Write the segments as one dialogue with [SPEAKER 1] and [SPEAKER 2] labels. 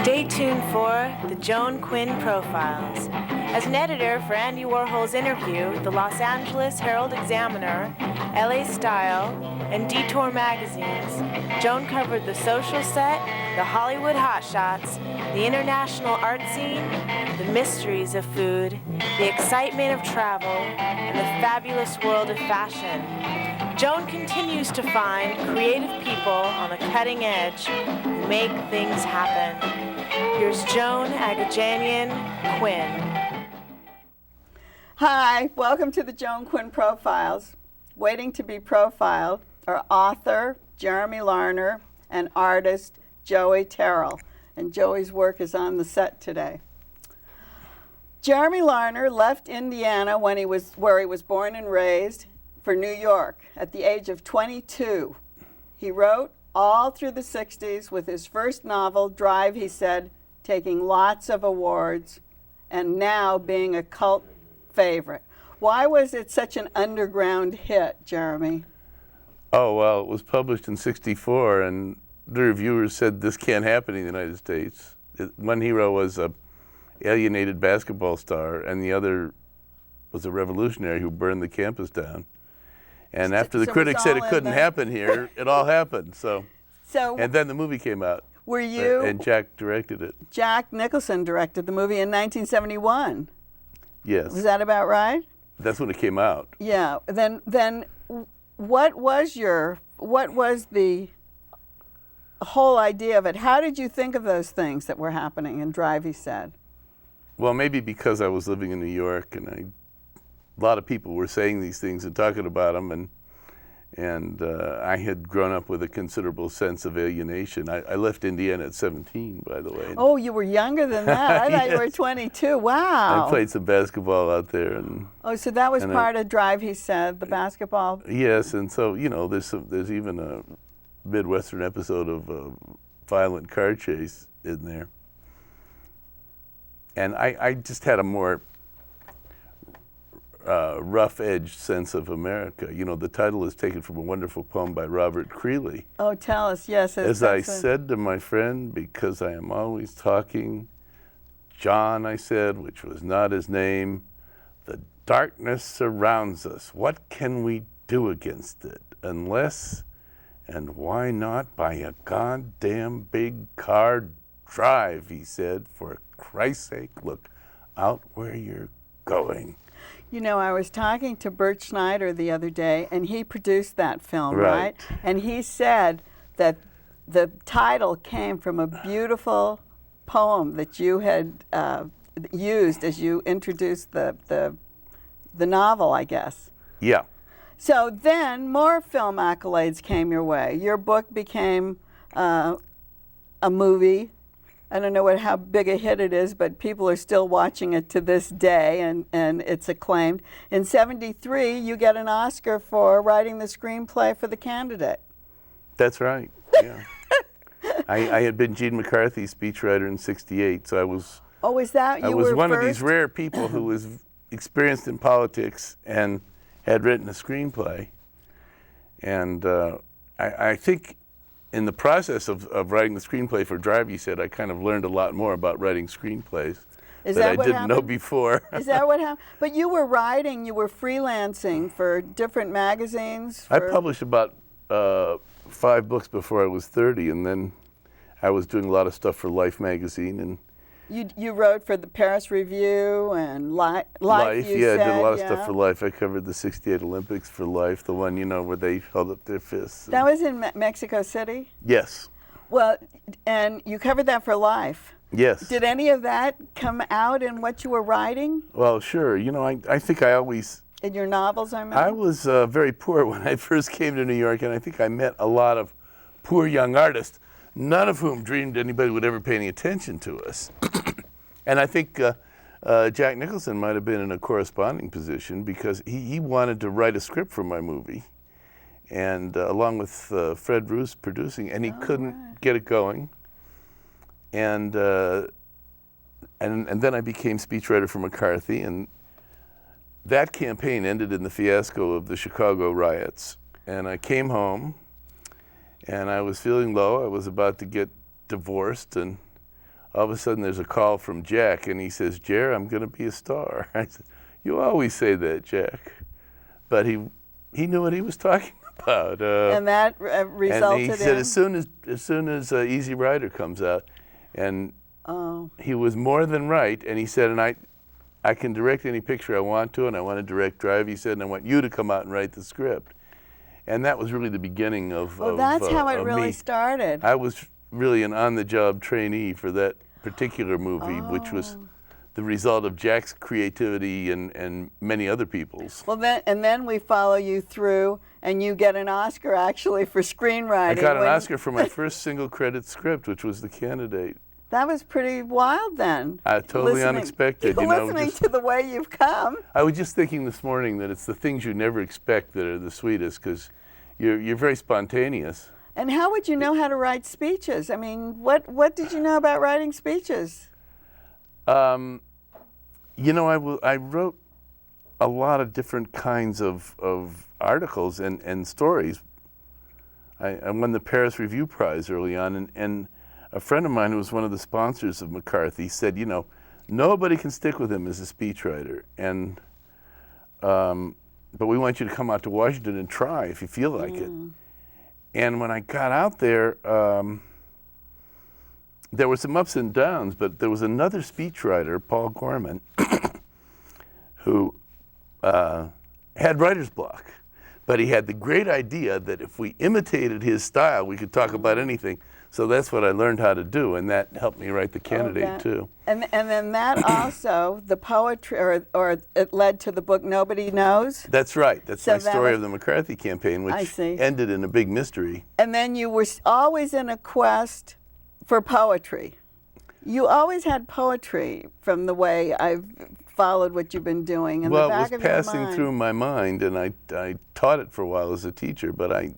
[SPEAKER 1] Stay tuned for the Joan Quinn Profiles. As an editor for Andy Warhol's Interview, the Los Angeles Herald-Examiner, LA Style, and Detour magazines, Joan covered the social set, the Hollywood hotshots, the international art scene, the mysteries of food, the excitement of travel, and the fabulous world of fashion. Joan continues to find creative people on the cutting edge who make things happen. Here's Joan Agajanian Quinn.
[SPEAKER 2] Hi, welcome to the Joan Quinn Profiles. Waiting to be profiled are author Jeremy Larner and artist Joey Terrill. And Joey's work is on the set today. Jeremy Larner left Indiana where he was born and raised for New York at the age of 22. He wrote all through the 60s with his first novel, Drive, he said, taking lots of awards and now being a cult favorite. Why was it such an underground hit, Jeremy?
[SPEAKER 3] Oh, well, it was published in '64, and the reviewers said this can't happen in the United States. One hero was a alienated basketball star, and the other was a revolutionary who burned the campus down. And after the critics said it couldn't happen here, it all happened. And then the movie came out.
[SPEAKER 2] Were you?
[SPEAKER 3] And Jack directed it.
[SPEAKER 2] Jack Nicholson directed the movie in 1971.
[SPEAKER 3] Yes.
[SPEAKER 2] Was that about right?
[SPEAKER 3] That's when it came out.
[SPEAKER 2] Yeah. Then what was the whole idea of it? How did you think of those things that were happening in Drive, he said?
[SPEAKER 3] Well, maybe because I was living in New York, and a lot of people were saying these things and talking about them, and I had grown up with a considerable sense of alienation. I left Indiana at 17, by the way.
[SPEAKER 2] Oh, you were younger than that. I thought
[SPEAKER 3] Yes.
[SPEAKER 2] you were 22. Wow.
[SPEAKER 3] I played some basketball out there, and
[SPEAKER 2] so that was part of Drive, he said, the basketball.
[SPEAKER 3] yes, and so there's even a Midwestern episode of a violent car chase in there, and I just had a more rough-edged sense of America. You know, the title is taken from a wonderful poem by Robert Creeley.
[SPEAKER 2] Oh, tell us, yes.
[SPEAKER 3] As I said to my friend, because I am always talking, John, I said, which was not his name, the darkness surrounds us. What can we do against it? Unless, and why not, by a goddamn big car drive, he said. For Christ's sake, look out where you're going.
[SPEAKER 2] You know, I was talking to Bert Schneider the other day, and he produced that film, right? And he said that the title came from a beautiful poem that you had used as you introduced the novel, I guess.
[SPEAKER 3] Yeah.
[SPEAKER 2] So then more film accolades came your way. Your book became a movie. I don't know how big a hit it is, but people are still watching it to this day, and it's acclaimed. In '73, you get an Oscar for writing the screenplay for The Candidate.
[SPEAKER 3] That's right, yeah. I had been Gene McCarthy's speechwriter in '68, so I was...
[SPEAKER 2] Oh, is that you were
[SPEAKER 3] I was one
[SPEAKER 2] first?
[SPEAKER 3] of these rare people who was experienced in politics and had written a screenplay. And I think in the process of writing the screenplay for Drive, he said, I kind of learned a lot more about writing screenplays that I didn't know before.
[SPEAKER 2] Is that what happened? But you were writing, you were freelancing for different magazines?
[SPEAKER 3] I published about 5 books before I was 30, and then I was doing a lot of stuff for Life magazine. And
[SPEAKER 2] you wrote for the Paris Review and Life,
[SPEAKER 3] I did a lot of stuff for Life. I covered the '68 Olympics for Life, the one, where they held up their fists.
[SPEAKER 2] That was in Mexico City?
[SPEAKER 3] Yes.
[SPEAKER 2] Well, and you covered that for Life.
[SPEAKER 3] Yes.
[SPEAKER 2] Did any of that come out in what you were writing?
[SPEAKER 3] Well, sure. I think I always...
[SPEAKER 2] In your novels, I mean?
[SPEAKER 3] I was very poor when I first came to New York, and I think I met a lot of poor young artists, none of whom dreamed anybody would ever pay any attention to us. And I think Jack Nicholson might have been in a corresponding position because he wanted to write a script for my movie, and along with Fred Roos producing, and he couldn't get it going. And then I became speechwriter for McCarthy, and that campaign ended in the fiasco of the Chicago riots. And I came home, and I was feeling low. I was about to get divorced, and all of a sudden there's a call from Jack, and he says, "Jer, I'm going to be a star." I said, "You always say that, Jack." But he knew what he was talking about.
[SPEAKER 2] And that resulted in?
[SPEAKER 3] And he said, as soon as Easy Rider comes out, and he was more than right. And he said, and I can direct any picture I want to, and I want to direct Drive. He said, and I want you to come out and write the script. And that was really the beginning of.
[SPEAKER 2] Well, that's how it really started.
[SPEAKER 3] I was really an on-the-job trainee for that particular movie, which was the result of Jack's creativity and many other people's.
[SPEAKER 2] Well, then we follow you through, and you get an Oscar actually for screenwriting.
[SPEAKER 3] I got an Oscar for my first single-credit script, which was The Candidate.
[SPEAKER 2] That was pretty wild then.
[SPEAKER 3] Totally unexpected.
[SPEAKER 2] Listening to the way you've come.
[SPEAKER 3] I was just thinking this morning that it's the things you never expect that are the sweetest, because you're very spontaneous.
[SPEAKER 2] And how would you know how to write speeches? I mean, what did you know about writing speeches?
[SPEAKER 3] You know, I wrote a lot of different kinds of articles and stories. I won the Paris Review Prize early on, and a friend of mine who was one of the sponsors of McCarthy said, you know, nobody can stick with him as a speechwriter, and but we want you to come out to Washington and try if you feel like it. And when I got out there, there were some ups and downs, but there was another speechwriter, Paul Gorman, who had writer's block. But he had the great idea that if we imitated his style, we could talk about anything. So that's what I learned how to do, and that helped me write The Candidate, too.
[SPEAKER 2] And then that also, the poetry, or it led to the book Nobody Knows?
[SPEAKER 3] That's right. That's my story of the McCarthy campaign, which ended in a big mystery.
[SPEAKER 2] And then you were always in a quest for poetry. You always had poetry from the way I've followed what you've been doing in the back of your mind.
[SPEAKER 3] Well, it was passing through my mind, and I taught it for a while as a teacher, but I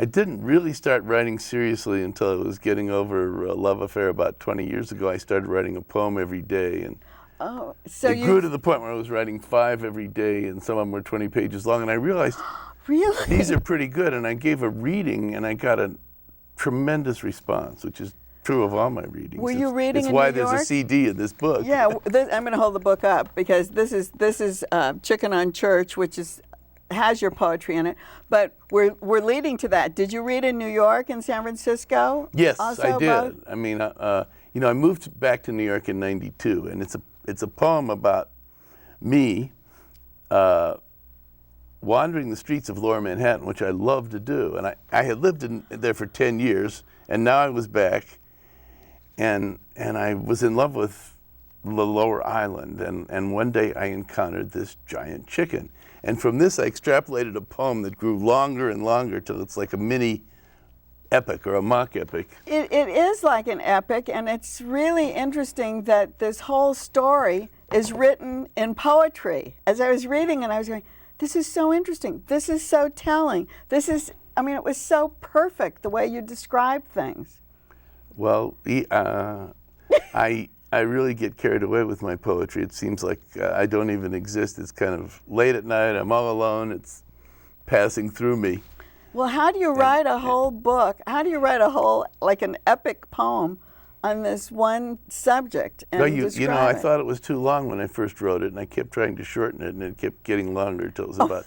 [SPEAKER 3] didn't really start writing seriously until I was getting over a love affair about 20 years ago. I started writing a poem every day, and it grew to the point where I was writing 5 every day, and some of them were 20 pages long, and I realized these are pretty good, and I gave a reading, and I got a tremendous response, which is true of all my readings.
[SPEAKER 2] Were you reading in
[SPEAKER 3] New York? It's why there's a CD in this book.
[SPEAKER 2] Yeah, I'm going to hold the book up, because this is Chicken on Church, which has your poetry in it, but we're leading to that. Did you read in New York and San Francisco?
[SPEAKER 3] Yes, I did. I mean, you know, I moved back to New York in '92, and it's a poem about me wandering the streets of Lower Manhattan, which I love to do. And I had lived there for 10 years, and now I was back, and I was in love with the Lower Island, and one day I encountered this giant chicken. And from this, I extrapolated a poem that grew longer and longer till it's like a mini epic or a mock epic.
[SPEAKER 2] It is like an epic, and it's really interesting that this whole story is written in poetry. As I was reading it, I was going, this is so interesting. This is so telling. I mean, it was so perfect the way you described things.
[SPEAKER 3] Well, I really get carried away with my poetry. It seems like I don't even exist. It's kind of late at night. I'm all alone. It's passing through me.
[SPEAKER 2] Well, how do you write a whole book? How do you write a whole, like an epic poem on this one subject and
[SPEAKER 3] you know, I thought it was too long when I first wrote it, and I kept trying to shorten it, and it kept getting longer until it was about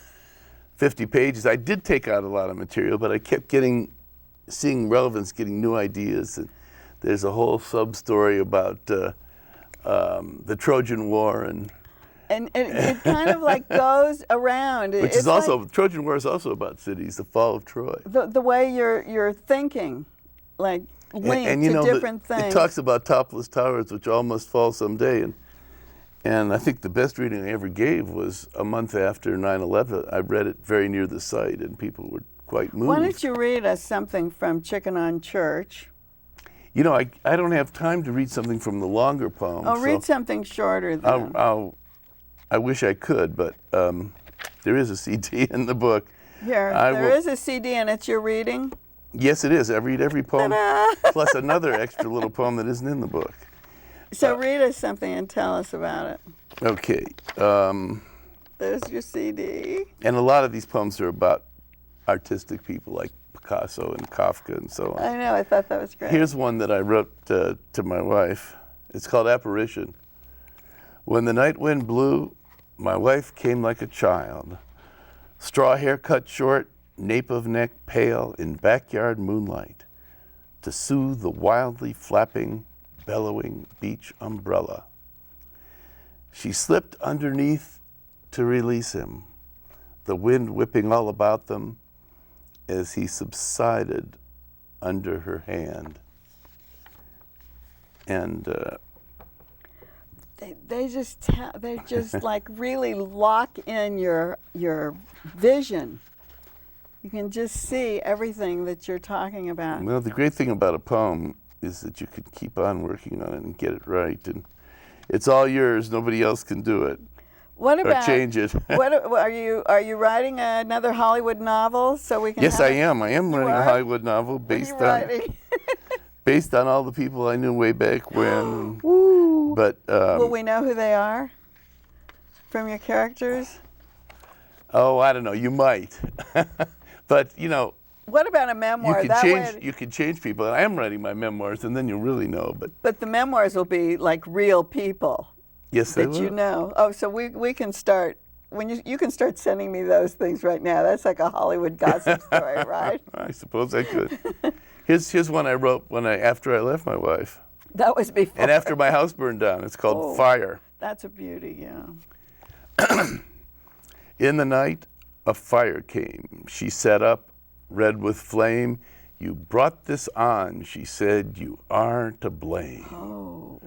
[SPEAKER 3] 50 pages. I did take out a lot of material, but I kept seeing relevance, getting new ideas. There's a whole sub-story about the Trojan War, and
[SPEAKER 2] it kind of like goes around.
[SPEAKER 3] Which is also, like, Trojan War is also about cities, the fall of Troy.
[SPEAKER 2] The way you're thinking, like linked to different things.
[SPEAKER 3] It talks about topless towers, which all must fall someday, and I think the best reading I ever gave was a month after 9/11. I read it very near the site, and people were quite moved.
[SPEAKER 2] Why don't you read us something from Chicken on Church?
[SPEAKER 3] You know, I don't have time to read something from the longer poem.
[SPEAKER 2] Oh, read something shorter then.
[SPEAKER 3] I wish I could, but there is a CD in the book.
[SPEAKER 2] Here, there is a CD, and it's your reading?
[SPEAKER 3] Yes, it is. I read every poem, plus another extra little poem that isn't in the book.
[SPEAKER 2] So read us something and tell us about it.
[SPEAKER 3] Okay.
[SPEAKER 2] There's your CD.
[SPEAKER 3] And a lot of these poems are about artistic people like Picasso and Kafka and so on.
[SPEAKER 2] I know, I thought that was great.
[SPEAKER 3] Here's one that I wrote to my wife. It's called Apparition. When the night wind blew, my wife came like a child. Straw hair cut short, nape of neck pale in backyard moonlight, to soothe the wildly flapping, bellowing beach umbrella. She slipped underneath to release him, the wind whipping all about them as he subsided under her hand. And
[SPEAKER 2] they just like really lock in your vision. You can just see everything that you're talking about.
[SPEAKER 3] well, the great thing about a poem is that you could keep on working on it and get it right. And it's all yours. Nobody else can do it.
[SPEAKER 2] What
[SPEAKER 3] Or
[SPEAKER 2] about
[SPEAKER 3] change it.
[SPEAKER 2] What are you writing another Hollywood novel so we can?
[SPEAKER 3] Yes,
[SPEAKER 2] have
[SPEAKER 3] I am. I am writing a
[SPEAKER 2] are?
[SPEAKER 3] Hollywood novel based on all the people I knew way back when.
[SPEAKER 2] Woo.
[SPEAKER 3] But
[SPEAKER 2] Will we know who they are from your characters?
[SPEAKER 3] oh, I don't know. You might. But you know,
[SPEAKER 2] What about a memoir?
[SPEAKER 3] you can change. You can change people. And I am writing my memoirs, and then you'll really know. But
[SPEAKER 2] the memoirs will be like real people
[SPEAKER 3] yes, they
[SPEAKER 2] that
[SPEAKER 3] will.
[SPEAKER 2] you know. Oh, so we can start. When you can start sending me those things right now. That's like a Hollywood gossip story, right?
[SPEAKER 3] I suppose I could. Here's one I wrote after I left my wife,
[SPEAKER 2] That was before.
[SPEAKER 3] and after my house burned down. It's called
[SPEAKER 2] Oh.
[SPEAKER 3] Fire.
[SPEAKER 2] That's a beauty, yeah.
[SPEAKER 3] In the night, a fire came. She sat up, red with flame. You brought this on, she said. You are to blame.
[SPEAKER 2] Oh.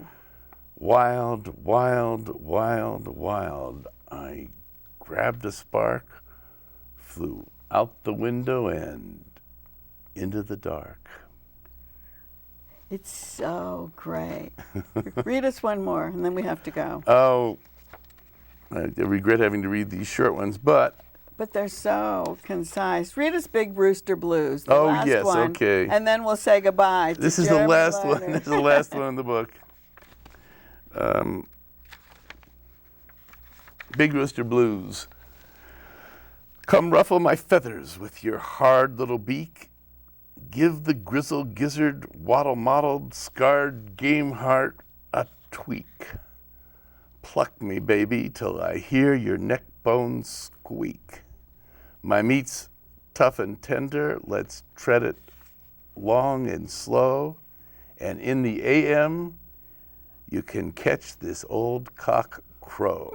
[SPEAKER 3] Wild, wild, wild, wild. I grabbed a spark, flew out the window and into the dark.
[SPEAKER 2] It's so great. Read us one more, and then we have to go.
[SPEAKER 3] Oh, I regret having to read these short ones, but
[SPEAKER 2] But they're so concise. Read us Big Rooster Blues.
[SPEAKER 3] Oh,
[SPEAKER 2] last
[SPEAKER 3] yes,
[SPEAKER 2] one,
[SPEAKER 3] okay.
[SPEAKER 2] And then we'll say goodbye. To
[SPEAKER 3] this is
[SPEAKER 2] Jeremy
[SPEAKER 3] the last
[SPEAKER 2] Larner.
[SPEAKER 3] one. This is the last one in the book. Big Rooster Blues. Come ruffle my feathers with your hard little beak. Give the grizzle gizzard, wattle-mottled, scarred game heart a tweak. Pluck me, baby, till I hear your neck bones squeak. My meat's tough and tender, let's tread it long and slow. And in the AM, you can catch this old cock crow.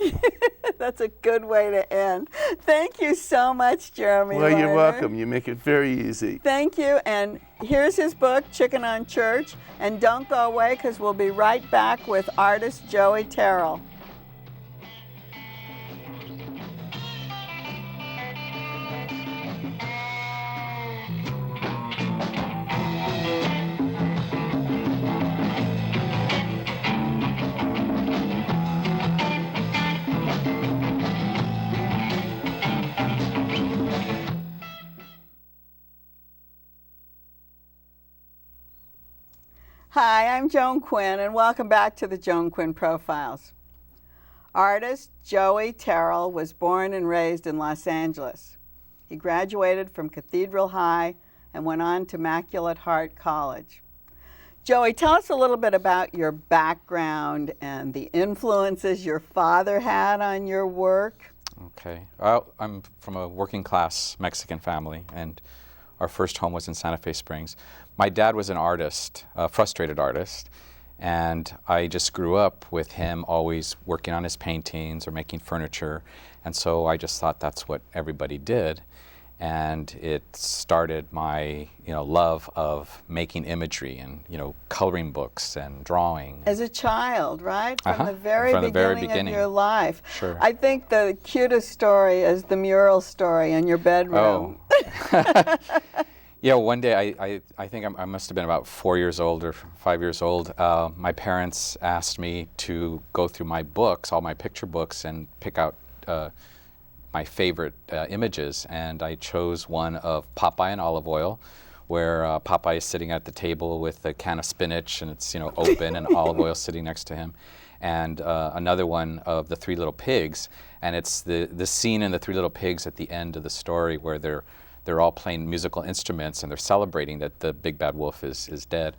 [SPEAKER 2] That's a good way to end. Thank you so much, Jeremy
[SPEAKER 3] Well, you're
[SPEAKER 2] Larner.
[SPEAKER 3] welcome. You make it very easy.
[SPEAKER 2] Thank you. And here's his book, Chicken on Church. And don't go away, because we'll be right back with artist Joey Terrill. Hi, I'm Joan Quinn, and welcome back to the Joan Quinn Profiles. Artist Joey Terrill was born and raised in Los Angeles. He graduated from Cathedral High and went on to Immaculate Heart College. Joey, tell us a little bit about your background and the influences your father had on your work.
[SPEAKER 4] Okay. I'm from a working class Mexican family, and our first home was in Santa Fe Springs. My dad was an artist, a frustrated artist, and I just grew up with him always working on his paintings or making furniture, and so I just thought that's what everybody did. And it started my, love of making imagery and, coloring books and drawing.
[SPEAKER 2] As a child, right? From the very
[SPEAKER 4] From the very
[SPEAKER 2] beginning of your life.
[SPEAKER 4] Sure.
[SPEAKER 2] I think the cutest story is the mural story in your bedroom.
[SPEAKER 4] Oh. Yeah, one day I think I must have been about 4 years old or 5 years old. My parents asked me to go through my books, all my picture books, and pick out my favorite images. And I chose one of Popeye in olive oil, where Popeye is sitting at the table with a can of spinach, and it's open, and olive oil sitting next to him. And another one of the Three Little Pigs, and it's the scene in the Three Little Pigs at the end of the story where they're they're all playing musical instruments and they're celebrating that the big bad wolf is dead.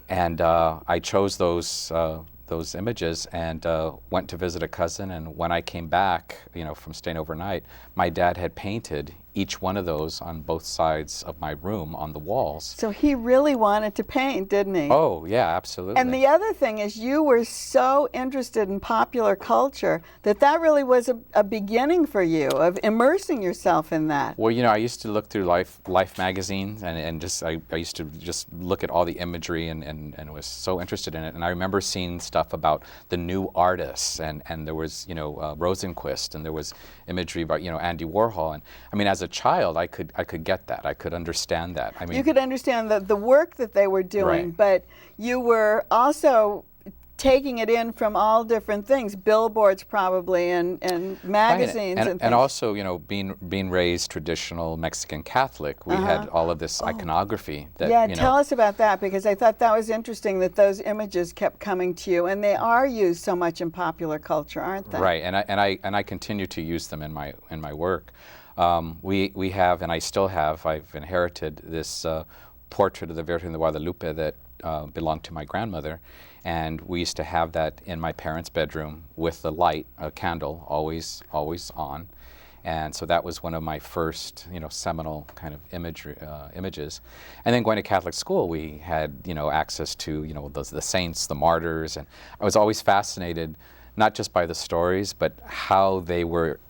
[SPEAKER 4] And I chose those images and went to visit a cousin, and when I came back, you know, from staying overnight, my dad had painted each one of those on both sides of my room on the walls.
[SPEAKER 2] So he really wanted to paint, didn't he?
[SPEAKER 4] Oh, yeah, absolutely.
[SPEAKER 2] And the other thing is you were so interested in popular culture that really was a beginning for you of immersing yourself in that.
[SPEAKER 4] Well, you know, I used to look through Life magazines and just I used to just look at all the imagery and was so interested in it. And I remember seeing stuff about the new artists, and there was, you know, Rosenquist, and there was imagery about, you know, Andy Warhol. And I mean, as a child, I could get that. I could understand that. I mean,
[SPEAKER 2] you could understand the work that they were doing,
[SPEAKER 4] right.
[SPEAKER 2] But you were also taking it in from all different things, billboards probably, and magazines,
[SPEAKER 4] right.
[SPEAKER 2] and
[SPEAKER 4] and also, you know, being raised traditional Mexican Catholic, we had all of this iconography. That,
[SPEAKER 2] yeah,
[SPEAKER 4] you know,
[SPEAKER 2] tell us about that, because I thought that was interesting that those images kept coming to you, and they are used so much in popular culture, aren't they?
[SPEAKER 4] Right, and I continue to use them in my work. We have, and I still have, I've inherited this portrait of the Virgen de Guadalupe that belonged to my grandmother, and we used to have that in my parents' bedroom with the light, a candle, always on. And so that was one of my first, you know, seminal kind of images. And then going to Catholic school, we had, you know, access to, you know, the saints, the martyrs, and I was always fascinated, not just by the stories, but how they were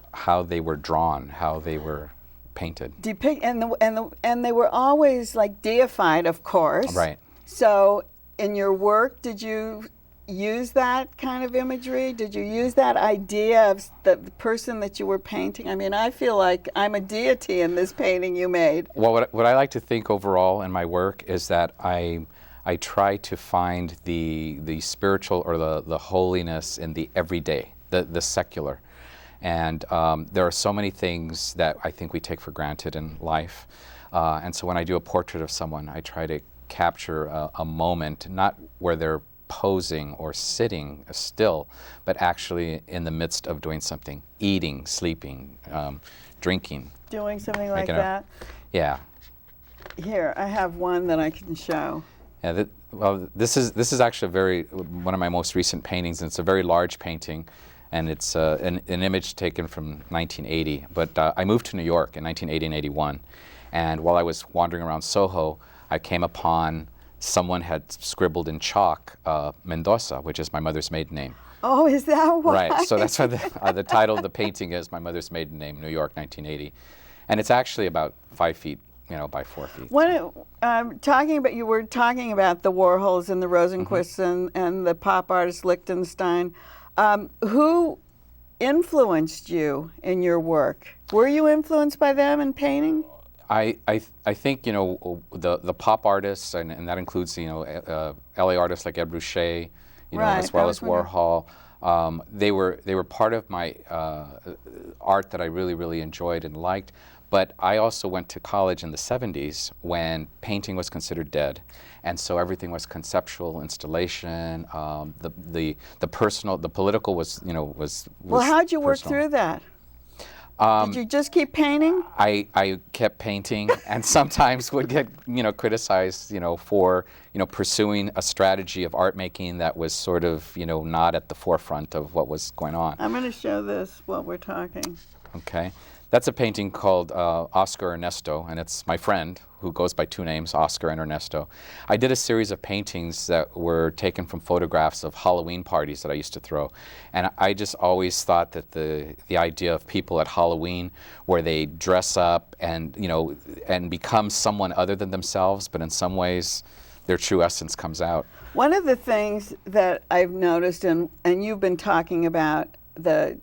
[SPEAKER 4] drawn, how they were painted.
[SPEAKER 2] And they were always like deified, of course.
[SPEAKER 4] Right.
[SPEAKER 2] So in your work, did you use that kind of imagery? Did you use that idea of the person that you were painting? I mean, I feel like I'm a deity in this painting you made.
[SPEAKER 4] Well, what I like to think overall in my work is that I try to find the spiritual or the holiness in the everyday, the secular. And there are so many things that I think we take for granted in life. And so when I do a portrait of someone, I try to capture a moment, not where they're posing or sitting still, but actually in the midst of doing something, eating, sleeping, drinking.
[SPEAKER 2] Doing something like that?
[SPEAKER 4] Yeah.
[SPEAKER 2] Here, I have one that I can show.
[SPEAKER 4] Yeah, well, this is actually one of my most recent paintings, and it's a very large painting, and it's an image taken from 1980. But I moved to New York in 1980 and 81, and while I was wandering around Soho, I came upon someone had scribbled in chalk Mendoza, which is my mother's maiden name.
[SPEAKER 2] Oh, is that why?
[SPEAKER 4] Right, so that's why the title of the painting is My Mother's Maiden Name, New York, 1980. And it's actually about 5 feet, you know, by 4 feet.
[SPEAKER 2] You were talking about the Warhols and the Rosenquists and the pop artist Lichtenstein. Who influenced you in your work? Were you influenced by them in painting?
[SPEAKER 4] I think, you know, the pop artists, and that includes, you know, LA artists like Ed Ruscha, you know, as well as Warhol. They were part of my art that I really enjoyed and liked. But I also went to college in the 70s when painting was considered dead, and so everything was conceptual installation. The personal, the political was, you know, was
[SPEAKER 2] well, how'd you work
[SPEAKER 4] personal.
[SPEAKER 2] through that? Did you just keep painting?
[SPEAKER 4] I kept painting, and sometimes would get, you know, criticized, you know, for, you know, pursuing a strategy of art making that was sort of, you know, not at the forefront of what was going on.
[SPEAKER 2] I'm going to show this while we're talking.
[SPEAKER 4] Okay. That's a painting called Oscar Ernesto, and it's my friend who goes by two names, Oscar and Ernesto. I did a series of paintings that were taken from photographs of Halloween parties that I used to throw. And I just always thought that the idea of people at Halloween where they dress up and, you know, and become someone other than themselves, but in some ways their true essence comes out.
[SPEAKER 2] One of the things that I've noticed, and you've been talking about the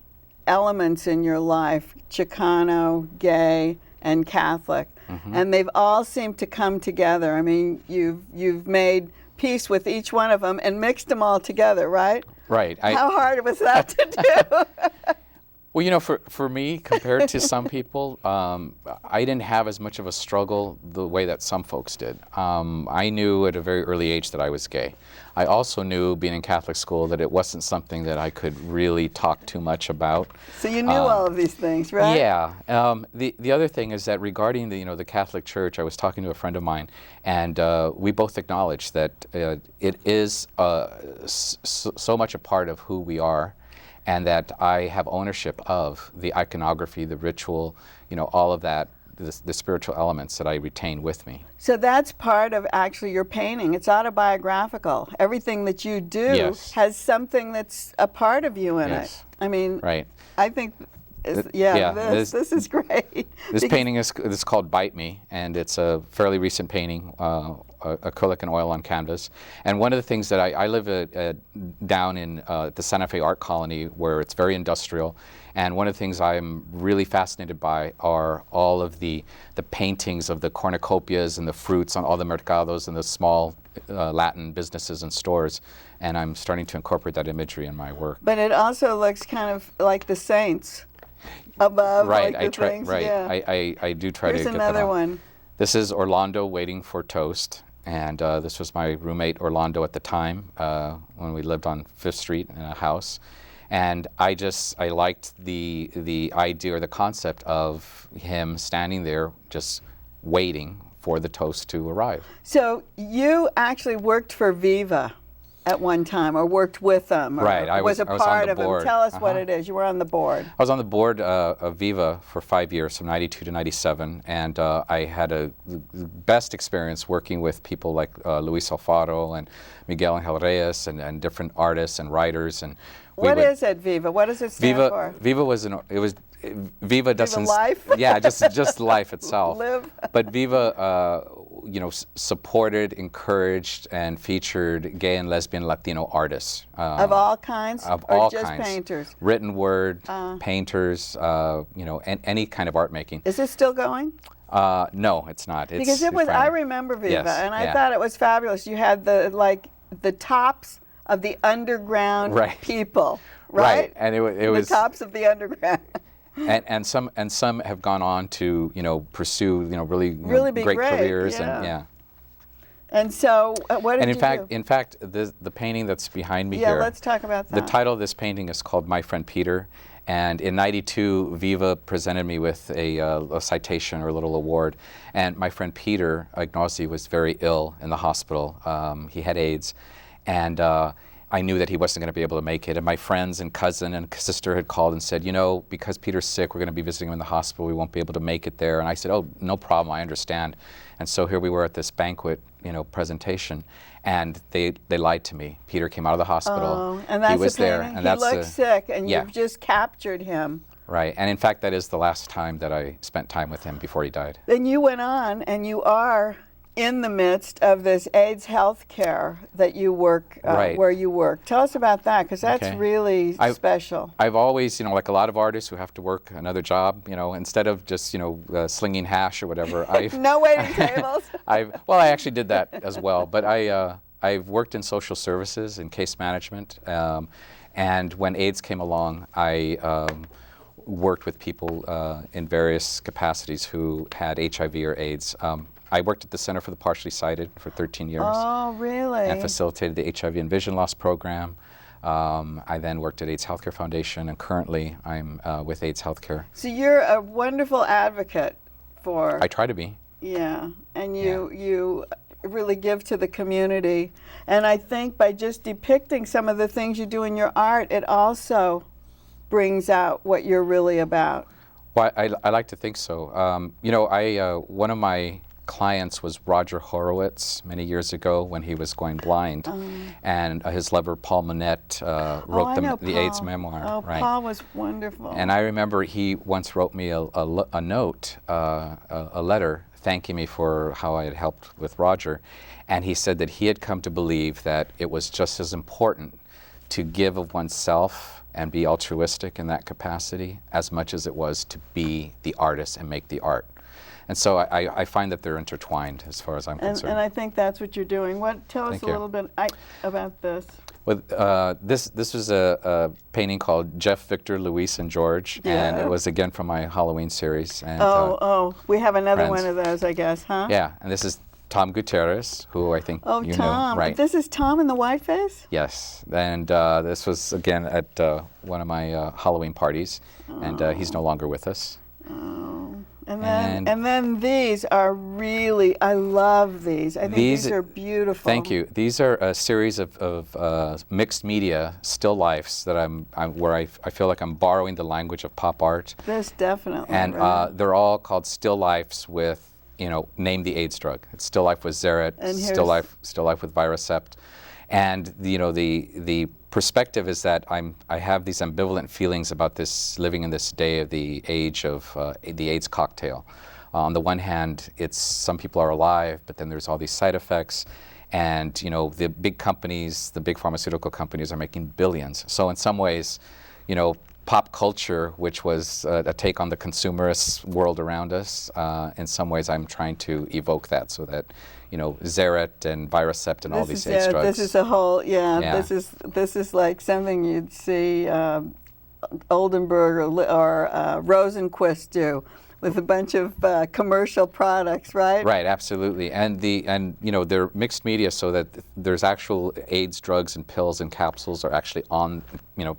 [SPEAKER 2] elements in your life, Chicano, gay, and Catholic, and they've all seemed to come together. I mean, you've made peace with each one of them and mixed them all together, right?
[SPEAKER 4] Right.
[SPEAKER 2] How hard was that to do?
[SPEAKER 4] Well, you know, for me, compared to some people, I didn't have as much of a struggle the way that some folks did. I knew at a very early age that I was gay. I also knew, being in Catholic school, that it wasn't something that I could really talk too much about.
[SPEAKER 2] So you knew all of these things, right?
[SPEAKER 4] Yeah. The other thing is that regarding the Catholic Church, I was talking to a friend of mine, and we both acknowledged that it is so much a part of who we are, and that I have ownership of the iconography, the ritual, all of that, the spiritual elements that I retain with me.
[SPEAKER 2] So that's part of actually your painting. It's autobiographical. Everything that you do
[SPEAKER 4] Yes.
[SPEAKER 2] has something that's a part of you in
[SPEAKER 4] Yes.
[SPEAKER 2] it. I mean,
[SPEAKER 4] Right.
[SPEAKER 2] I think, this is great.
[SPEAKER 4] This painting is called Bite Me, and it's a fairly recent painting, acrylic and oil on canvas. And one of the things that I live down in the Santa Fe Art Colony, where it's very industrial, and one of the things I'm really fascinated by are all of the paintings of the cornucopias and the fruits on all the mercados and the small Latin businesses and stores, and I'm starting to incorporate that imagery in my work.
[SPEAKER 2] But it also looks kind of like the saints above,
[SPEAKER 4] Right,
[SPEAKER 2] like the things.
[SPEAKER 4] right.
[SPEAKER 2] Yeah.
[SPEAKER 4] I do try
[SPEAKER 2] Here's
[SPEAKER 4] to get that
[SPEAKER 2] another
[SPEAKER 4] on.
[SPEAKER 2] one.
[SPEAKER 4] This is Orlando waiting for toast, and this was my roommate Orlando at the time when we lived on 5th Street in a house. And I liked the idea or the concept of him standing there just waiting for the toast to arrive.
[SPEAKER 2] So you actually worked for Viva at one time, or worked with them, or
[SPEAKER 4] Right, I was
[SPEAKER 2] a
[SPEAKER 4] on
[SPEAKER 2] part
[SPEAKER 4] the
[SPEAKER 2] of them.
[SPEAKER 4] board.
[SPEAKER 2] Tell us what it is. You were on the board.
[SPEAKER 4] I was on the board of Viva for 5 years, from 92 to 97, and I had the best experience working with people like Luis Alfaro and Miguel Angel Reyes and different artists and writers. And
[SPEAKER 2] What is it, Viva? What does it stand for?
[SPEAKER 4] Viva was Viva doesn't
[SPEAKER 2] life?
[SPEAKER 4] Yeah, just life itself.
[SPEAKER 2] Live.
[SPEAKER 4] But Viva supported, encouraged, and featured gay and lesbian Latino artists
[SPEAKER 2] Of all kinds?
[SPEAKER 4] of
[SPEAKER 2] or
[SPEAKER 4] all
[SPEAKER 2] just
[SPEAKER 4] kinds.
[SPEAKER 2] painters?
[SPEAKER 4] Written word, painters, and any kind of art making.
[SPEAKER 2] Is it still going?
[SPEAKER 4] No, it's not.
[SPEAKER 2] Because it was, I remember Viva,
[SPEAKER 4] Yes,
[SPEAKER 2] and I
[SPEAKER 4] yeah.
[SPEAKER 2] thought it was fabulous. You had the tops of the underground
[SPEAKER 4] Right.
[SPEAKER 2] people, right?
[SPEAKER 4] And it was
[SPEAKER 2] the tops of the underground.
[SPEAKER 4] and some have gone on to pursue really,
[SPEAKER 2] Really be
[SPEAKER 4] great
[SPEAKER 2] great,
[SPEAKER 4] careers
[SPEAKER 2] yeah.
[SPEAKER 4] and yeah.
[SPEAKER 2] And so, what did
[SPEAKER 4] And
[SPEAKER 2] you do?
[SPEAKER 4] in fact, the painting that's behind me
[SPEAKER 2] Yeah,
[SPEAKER 4] here.
[SPEAKER 2] let's talk about that.
[SPEAKER 4] The title of this painting is called My Friend Peter, and in '92, Viva presented me with a citation or a little award. And my friend Peter Ignazi was very ill in the hospital. He had AIDS, and I knew that he wasn't going to be able to make it. And my friends and cousin and sister had called and said, because Peter's sick, we're going to be visiting him in the hospital. We won't be able to make it there. And I said, oh, no problem. I understand. And so here we were at this banquet, presentation, and they lied to me. Peter came out of the hospital.
[SPEAKER 2] Oh, and that's
[SPEAKER 4] he was
[SPEAKER 2] the
[SPEAKER 4] there,
[SPEAKER 2] painting?
[SPEAKER 4] and
[SPEAKER 2] He
[SPEAKER 4] that's
[SPEAKER 2] looked sick, and
[SPEAKER 4] yeah.
[SPEAKER 2] you've just captured him.
[SPEAKER 4] Right. And in fact, that is the last time that I spent time with him before he died.
[SPEAKER 2] Then you went on, and you are in the midst of this AIDS health care that you work,
[SPEAKER 4] Right.
[SPEAKER 2] where you work. Tell us about that, because that's
[SPEAKER 4] Okay.
[SPEAKER 2] really special.
[SPEAKER 4] I've always, like a lot of artists who have to work another job, instead of just, slinging hash or whatever,
[SPEAKER 2] No waiting tables.
[SPEAKER 4] I actually did that as well, but I've worked in social services and case management, and when AIDS came along, I worked with people in various capacities who had HIV or AIDS. I worked at the Center for the Partially Sighted for 13 years.
[SPEAKER 2] Oh, really?
[SPEAKER 4] And facilitated the HIV and vision loss program. I then worked at AIDS Healthcare Foundation, and currently I'm with AIDS Healthcare.
[SPEAKER 2] So you're a wonderful advocate for.
[SPEAKER 4] I try to be.
[SPEAKER 2] Yeah, and you really give to the community. And I think by just depicting some of the things you do in your art, it also brings out what you're really about.
[SPEAKER 4] Well, I like to think so. One of my clients was Roger Horowitz many years ago when he was going blind, and his lover Paul Monette wrote the AIDS memoir.
[SPEAKER 2] Oh,
[SPEAKER 4] right?
[SPEAKER 2] Paul was wonderful.
[SPEAKER 4] And I remember he once wrote me a note, a letter, thanking me for how I had helped with Roger, and he said that he had come to believe that it was just as important to give of oneself and be altruistic in that capacity as much as it was to be the artist and make the art. And so I find that they're intertwined as far as I'm concerned.
[SPEAKER 2] And I think that's what you're doing. Tell us
[SPEAKER 4] Thank
[SPEAKER 2] a
[SPEAKER 4] you.
[SPEAKER 2] little bit about this.
[SPEAKER 4] Well, this was a painting called Jeff, Victor, Luis, and George, and it was again from my Halloween series. And,
[SPEAKER 2] we have another
[SPEAKER 4] friends.
[SPEAKER 2] one of those, I guess, huh?
[SPEAKER 4] Yeah, and this is Tom Gutierrez, who I think you
[SPEAKER 2] Tom.
[SPEAKER 4] know, right?
[SPEAKER 2] This is Tom in the white face?
[SPEAKER 4] Yes, and this was again at one of my Halloween parties, and he's no longer with us.
[SPEAKER 2] And then these are really, I love these. I think these are beautiful.
[SPEAKER 4] Thank you. These are a series of mixed media still lifes that where I feel like I'm borrowing the language of pop art.
[SPEAKER 2] This definitely.
[SPEAKER 4] And
[SPEAKER 2] right?
[SPEAKER 4] They're all called still lifes with, name the AIDS drug. It's still life with Xerit, still life with Viracept. And the perspective is that I have these ambivalent feelings about this, living in this day of the age of the AIDS cocktail. On the one hand, it's some people are alive, but then there's all these side effects, and the big companies, the big pharmaceutical companies, are making billions. So in some ways, pop culture, which was a take on the consumerist world around us, in some ways I'm trying to evoke that, so that Xerit and Viracept and all these AIDS drugs.
[SPEAKER 2] This is a whole, this is like something you'd see Oldenburg or Rosenquist do with a bunch of commercial products, right?
[SPEAKER 4] Right, absolutely. And they're mixed media, so that there's actual AIDS drugs and pills and capsules are actually on,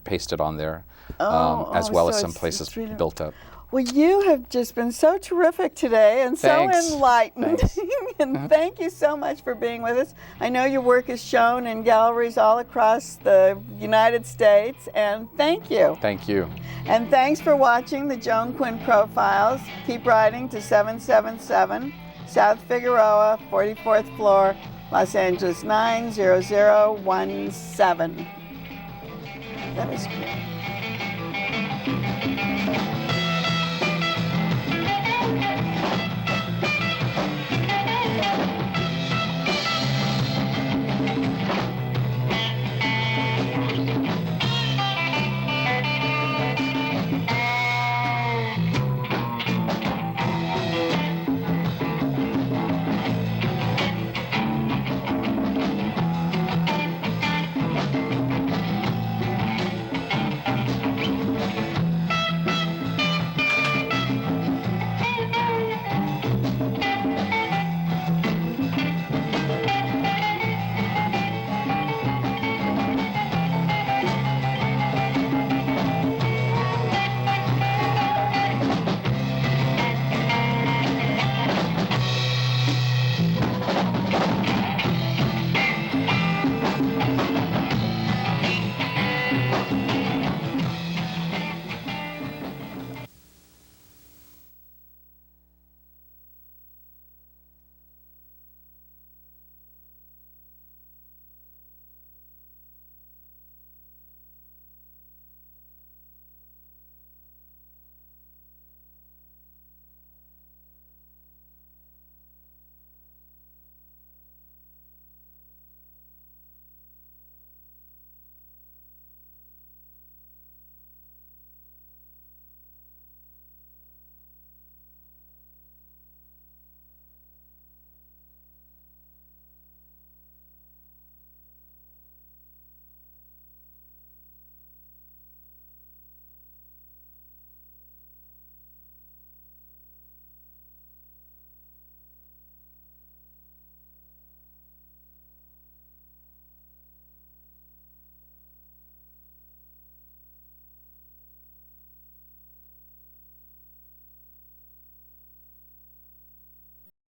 [SPEAKER 4] pasted on there, as well as some places built up.
[SPEAKER 2] Well, you have just been so terrific today and
[SPEAKER 4] Thanks.
[SPEAKER 2] so enligtened. And thank you so much for being with us. I know your work is shown in galleries all across the United States, and thank you.
[SPEAKER 4] Thank you.
[SPEAKER 2] And thanks for watching the Joan Quinn Profiles. Keep writing to 777 South Figueroa, 44th floor, Los Angeles 90017. That was great.